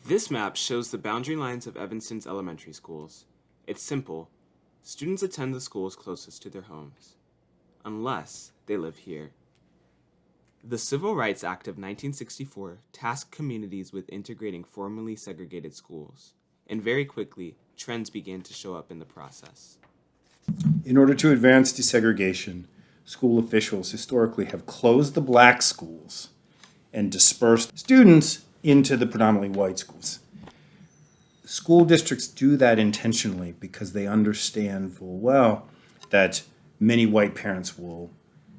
This map shows the boundary lines of Evanston's elementary schools. It's simple. Students attend the schools closest to their homes, unless they live here. The Civil Rights Act of 1964 tasked communities with integrating formerly segregated schools, and very quickly, trends began to show up in the process. In order to advance desegregation, school officials historically have closed the black schools and dispersed students into the predominantly white schools. School districts do that intentionally because they understand full well that many white parents will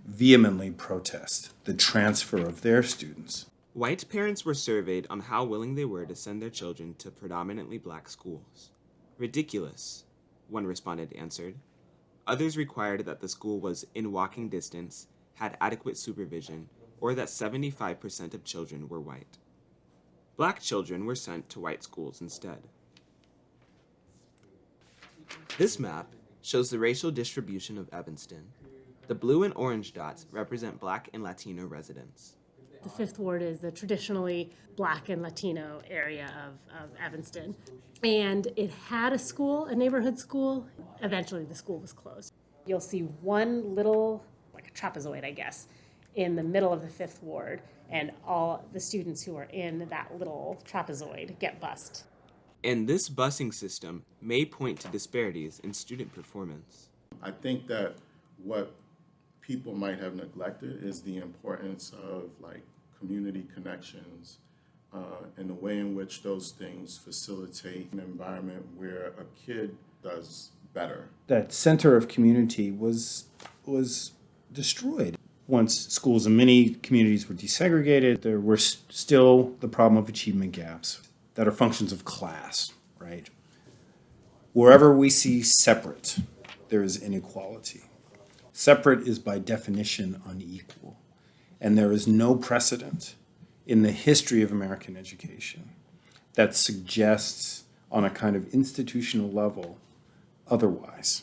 vehemently protest the transfer of their students. White parents were surveyed on how willing they were to send their children to predominantly black schools. Ridiculous, one respondent answered. Others required that the school was in walking distance, had adequate supervision, or that 75% of children were white. Black children were sent to white schools instead. This map shows the racial distribution of Evanston. The blue and orange dots represent Black and Latino residents. The Fifth Ward is the traditionally Black and Latino area of Evanston. And it had a school, a neighborhood school. Eventually the school was closed. You'll see one little, like a trapezoid, I guess, in the middle of the Fifth Ward, and all the students who are in that little trapezoid get bused. And this busing system may point to disparities in student performance. I think that what people might have neglected is the importance of community connections and the way in which those things facilitate an environment where a kid does better. That center of community was destroyed. Once schools in many communities were desegregated, there were still the problem of achievement gaps that are functions of class, right? Wherever we see separate, there is inequality. Separate is by definition unequal, and there is no precedent in the history of American education that suggests on a kind of institutional level otherwise.